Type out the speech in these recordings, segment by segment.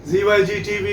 ZYG TV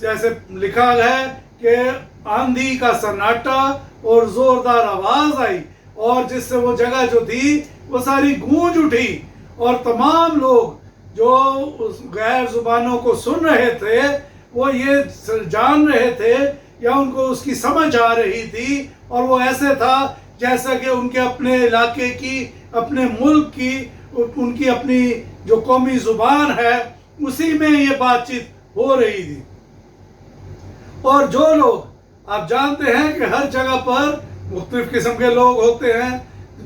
جیسے لکھا ہے کہ آندھی کا سناٹا اور زوردار آواز آئی اور جس سے وہ جگہ جو تھی وہ ساری گونج اٹھی اور تمام لوگ جو اس غیر زبانوں کو سن رہے تھے وہ یہ جان رہے تھے یا ان کو اس کی سمجھ آ رہی تھی اور وہ ایسے تھا جیسا کہ ان کے اپنے علاقے کی، اپنے ملک کی، ان کی اپنی جو قومی زبان ہے اسی میں یہ بات چیت ہو رہی تھی۔ اور جو لوگ آپ جانتے ہیں کہ ہر جگہ پر مختلف قسم کے لوگ ہوتے ہیں،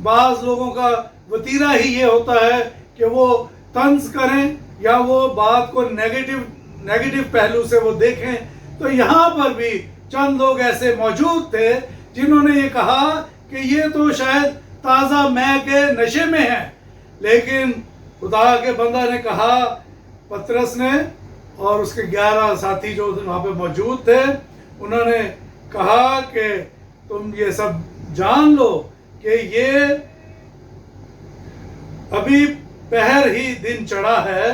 بعض لوگوں کا وتیرہ ہی یہ ہوتا ہے کہ وہ طنز کریں یا وہ بات کو نیگیٹو پہلو سے وہ دیکھیں، تو یہاں پر بھی چند لوگ ایسے موجود تھے جنہوں نے یہ کہا کہ یہ تو شاید تازہ مے کے نشے میں ہے، لیکن خدا کے بندہ نے کہا، پطرس نے اور اس کے 11 ساتھی جو وہاں پہ موجود تھے انہوں نے کہا کہ تم یہ سب جان لو کہ یہ ابھی پہر ہی دن چڑھا ہے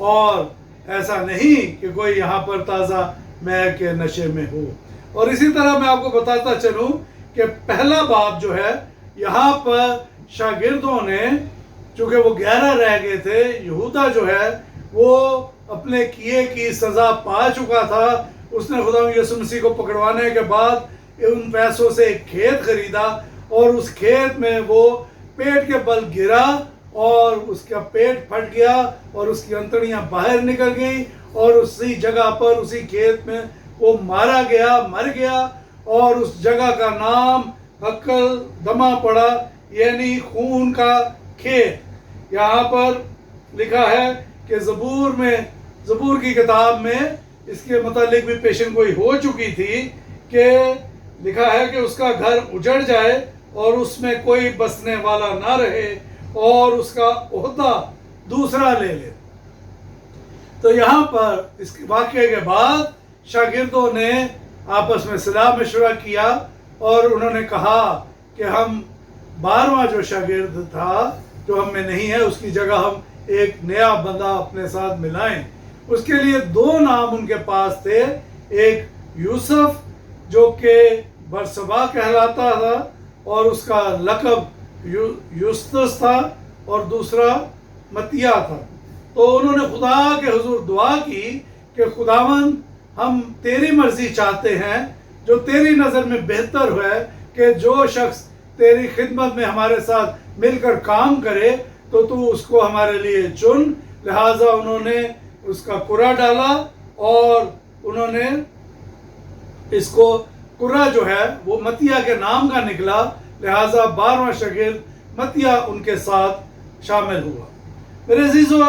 اور ایسا نہیں کہ کوئی یہاں پر تازہ مے کے نشے میں ہو۔ اور اسی طرح میں آپ کو بتاتا چلوں کہ پہلا باب جو ہے یہاں پر شاگردوں نے، چونکہ وہ 11 رہ گئے تھے، یہودا جو ہے وہ اپنے کیے کی سزا پا چکا تھا، اس نے خدا یسوع مسیح کو پکڑوانے کے بعد ان پیسوں سے ایک کھیت خریدا اور اس کھیت میں وہ پیٹ کے بل گرا اور اس کا پیٹ پھٹ گیا اور اس کی انتڑیاں باہر نکل گئیں اور اسی جگہ پر اسی کھیت میں وہ مر گیا اور اس جگہ کا نام حقل دمہ پڑا، یعنی خون کا کھیت۔ یہاں پر لکھا ہے کہ زبور کی کتاب میں اس کے متعلق بھی پیشن گوئی ہو چکی تھی کہ لکھا ہے کہ اس کا گھر اجڑ جائے اور اس میں کوئی بسنے والا نہ رہے اور اس کا عہدہ دوسرا لے لے۔ تو یہاں پر اس واقعے کے بعد شاگردوں نے آپس میں صلاح مشورہ کیا اور انہوں نے کہا کہ ہم 12واں جو شاگرد تھا جو ہم میں نہیں ہے اس کی جگہ ہم ایک نیا بندہ اپنے ساتھ ملائیں۔ اس کے لیے 2 نام ان کے پاس تھے، ایک یوسف جو کہ برسبا کہلاتا تھا اور اس کا لقب یوستس تھا اور دوسرا متیہ تھا۔ تو انہوں نے خدا کے حضور دعا کی کہ خداوند ہم تیری مرضی چاہتے ہیں، جو تیری نظر میں بہتر ہے کہ جو شخص تیری خدمت میں ہمارے ساتھ مل کر کام کرے تو تو اس کو ہمارے لیے چن۔ لہٰذا انہوں نے اس کا قرعہ ڈالا اور انہوں نے اس کو قرعہ جو ہے وہ متیہ کے نام کا نکلا، لہٰذا 12واں شاگرد متیہ ان کے ساتھ شامل ہوا۔ میرے عزیزو،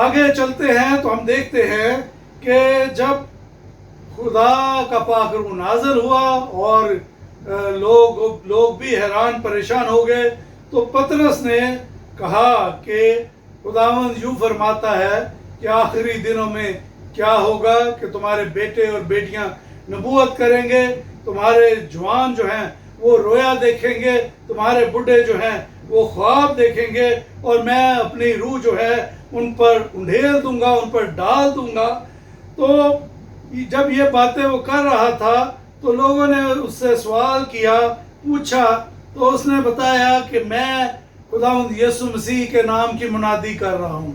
آگے چلتے ہیں تو ہم دیکھتے ہیں کہ جب خدا کا پاک روح نازل ہوا اور لوگ بھی حیران پریشان ہو گئے تو پطرس نے کہا کہ خداوند یوں فرماتا ہے کہ آخری دنوں میں کیا ہوگا کہ تمہارے بیٹے اور بیٹیاں نبوت کریں گے، تمہارے جوان جو ہیں وہ رویا دیکھیں گے، تمہارے بڈھے جو ہیں وہ خواب دیکھیں گے اور میں اپنی روح جو ہے ان پر انڈھیل دوں گا، ان پر ڈال دوں گا۔ تو جب یہ باتیں وہ کر رہا تھا تو لوگوں نے اس سے سوال کیا، پوچھا، تو اس نے بتایا کہ میں خداوند یسوع مسیح کے نام کی منادی کر رہا ہوں۔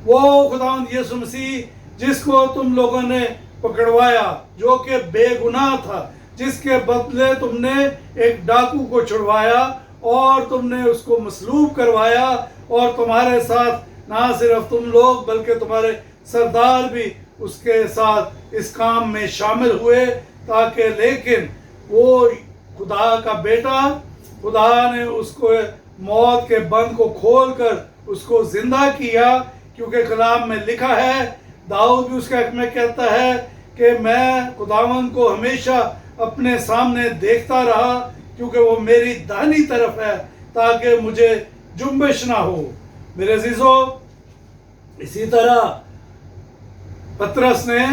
وہ خداوند یسوع مسیح جس کو تم لوگوں نے پکڑوایا، جو کہ بے گناہ تھا، جس کے بدلے تم نے ایک ڈاکو کو چھڑوایا اور تم نے اس کو مصلوب کروایا اور تمہارے ساتھ نہ صرف تم لوگ بلکہ تمہارے سردار بھی اس کے ساتھ اس کام میں شامل ہوئے، تاکہ لیکن وہ خدا کا بیٹا، خدا نے اس کو موت کے بند کو کھول کر اس کو زندہ کیا، کیونکہ کلام میں لکھا ہے، داؤد بھی اس کے حق میں کہتا ہے کہ میں خداوند کو ہمیشہ اپنے سامنے دیکھتا رہا کیونکہ وہ میری داہنی طرف ہے تاکہ مجھے جنبش نہ ہو۔ میرے عزیزو، اسی طرح پطرس نے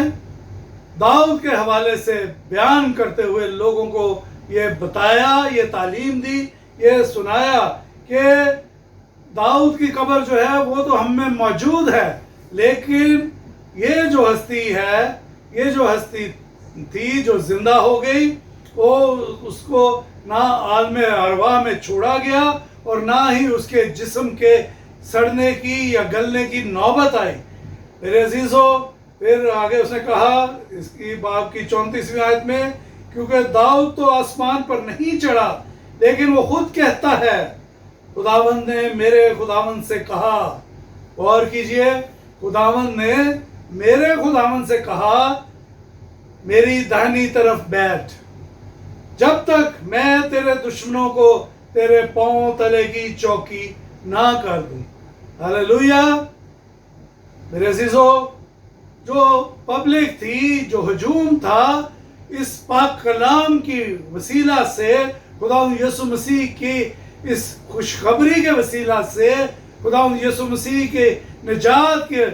داؤد کے حوالے سے بیان کرتے ہوئے لوگوں کو یہ بتایا، یہ تعلیم دی، یہ سنایا کہ داؤد کی قبر جو ہے وہ تو ہم میں موجود ہے، لیکن یہ جو ہستی ہے یہ جو ہستی تھی جو زندہ ہو گئی، وہ اس کو نہ عالم ارواح میں چھوڑا گیا اور نہ ہی اس کے جسم کے سڑنے کی یا گلنے کی نوبت آئی۔ میرے عزیزو، پھر آگے اس نے کہا اس کی باب کی 34ویں آیت میں، کیونکہ داؤد تو آسمان پر نہیں چڑھا، لیکن وہ خود کہتا ہے خداوند نے میرے خداوند سے کہا، غور کیجئے، خداوند نے میرے خداوند سے کہا میری داہنی طرف بیٹھ، جب تک میں تیرے دشمنوں کو تیرے پاؤں تلے کی چوکی نہ کر دوں۔ ہاللیلویا۔ میرے عزیزو، جو پبلک تھی، جو ہجوم تھا، اس پاک کلام کی وسیلہ سے، خداوند یسوع مسیح کی اس خوشخبری کے وسیلہ سے، خداوند یسوع مسیح کے نجات کے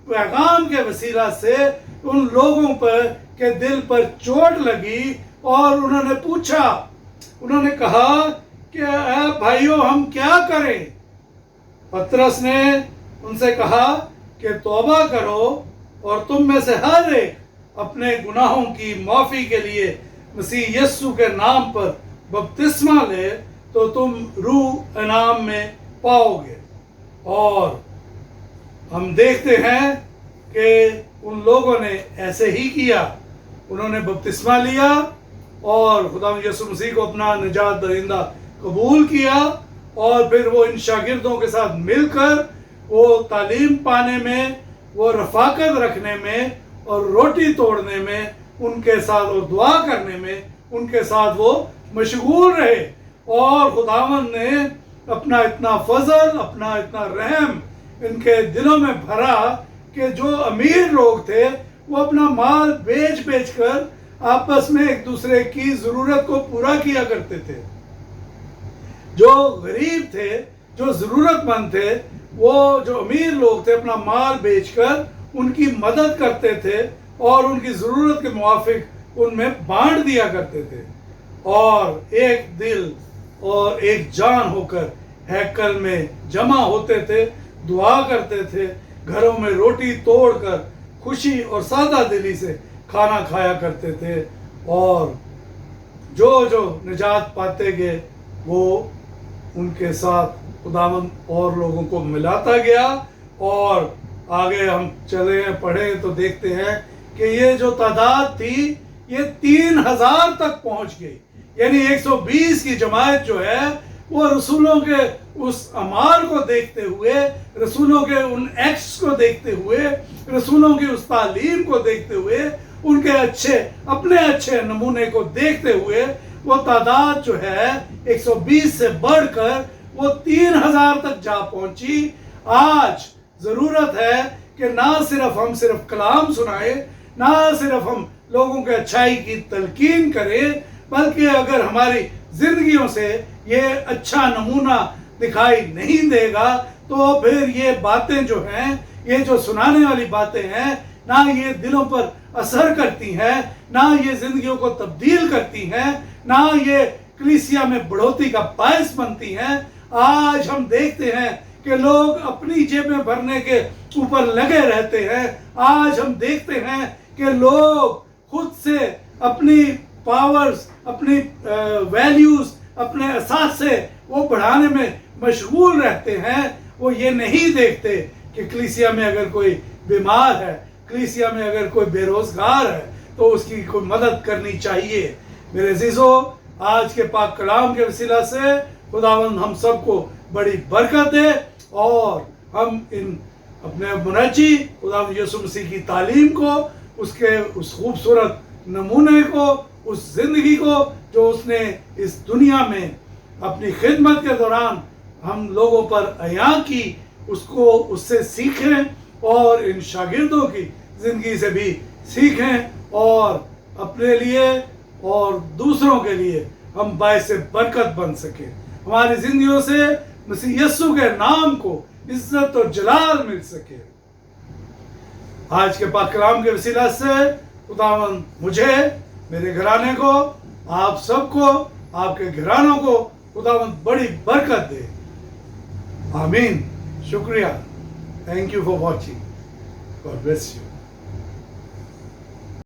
پیغام کے وسیلہ سے ان لوگوں پر کے دل پر چوٹ لگی اور انہوں نے پوچھا، انہوں نے کہا کہ اے بھائیو ہم کیا کریں؟ پترس نے ان سے کہا کہ توبہ کرو اور تم میں سے ہر ایک اپنے گناہوں کی معافی کے لیے مسیح یسوع کے نام پر بپتسمہ لے تو تم روح انعام میں پاؤ گے۔ اور ہم دیکھتے ہیں کہ ان لوگوں نے ایسے ہی کیا، انہوں نے بپتسمہ لیا اور خداوند یسوع مسیح کو اپنا نجات دہندہ قبول کیا، اور پھر وہ ان شاگردوں کے ساتھ مل کر وہ تعلیم پانے میں، وہ رفاقت رکھنے میں اور روٹی توڑنے میں ان کے ساتھ اور دعا کرنے میں ان کے ساتھ وہ مشغول رہے، اور خداوند نے اپنا اتنا فضل، اپنا اتنا رحم ان کے دلوں میں بھرا کہ جو امیر لوگ تھے وہ اپنا مال بیچ بیچ کر آپس میں ایک دوسرے کی ضرورت کو پورا کیا کرتے تھے۔ جو غریب تھے، جو ضرورت مند تھے، وہ جو امیر لوگ تھے اپنا مال بیچ کر ان کی مدد کرتے تھے اور ان کی ضرورت کے موافق ان میں بانٹ دیا کرتے تھے، اور ایک دل اور ایک جان ہو کر ہیکل میں جمع ہوتے تھے، دعا کرتے تھے، گھروں میں روٹی توڑ کر خوشی اور سادہ دلی سے کھانا کھایا کرتے تھے، اور جو نجات پاتے گئے وہ ان کے ساتھ خداوند اور لوگوں کو ملاتا گیا۔ اور آگے ہم چلے پڑھیں تو دیکھتے ہیں کہ یہ جو تعداد تھی یہ 3000 تک پہنچ گئی، یعنی 120 کی جماعت جو ہے وہ رسولوں کے اس اعمال کو دیکھتے ہوئے، رسولوں کے ان ایکٹس کو دیکھتے ہوئے، رسولوں کی اس تعلیم کو دیکھتے ہوئے، ان کے اپنے اچھے نمونے کو دیکھتے ہوئے وہ تعداد جو ہے 120 سے بڑھ کر وہ 3000 تک جا پہنچی۔ آج ضرورت ہے کہ نہ صرف کلام سنائیں، نہ صرف ہم لوگوں کے اچھائی کی تلقین کریں، بلکہ اگر ہماری زندگیوں سے یہ اچھا نمونہ دکھائی نہیں دے گا تو پھر یہ باتیں جو ہیں، یہ جو سنانے والی باتیں ہیں، نہ یہ دلوں پر اثر کرتی ہیں، نہ یہ زندگیوں کو تبدیل کرتی ہیں، نہ یہ کلیسیا میں بڑھوتی کا باعث بنتی ہیں۔ آج ہم دیکھتے ہیں کہ لوگ اپنی جیبیں بھرنے کے اوپر لگے رہتے ہیں۔ آج ہم دیکھتے ہیں کہ لوگ خود سے اپنی پاورز، اپنی ویلیوز، اپنے اثاثے وہ بڑھانے میں مشغول رہتے ہیں۔ وہ یہ نہیں دیکھتے کہ کلیسیا میں اگر کوئی بیمار ہے، کلیسیا میں اگر کوئی بے روزگار ہے تو اس کی کوئی مدد کرنی چاہیے۔ میرے عزیزو، آج کے پاک کلام کے وسیلہ سے خداوند ہم سب کو بڑی برکت دے، اور ہم ان اپنے منجی خداوند یسوع مسیح کی تعلیم کو، اس خوبصورت نمونے کو، اس زندگی کو جو اس نے اس دنیا میں اپنی خدمت کے دوران ہم لوگوں پر عیاں کی، اس سے سیکھیں اور ان شاگردوں کی زندگی سے بھی سیکھیں، اور اپنے لیے اور دوسروں کے لیے ہم باعث برکت بن سکیں، ہماری زندگیوں سے مسیح یسوع کے نام کو عزت اور جلال مل سکے۔ آج کے پاک کلام کے وسیلہ سے خداوند مجھے، میرے گھرانے کو، آپ سب کو، آپ کے گھرانوں کو خداوند بڑی برکت دے۔ آمین۔ شکریہ۔ Thank you for watching. God bless you.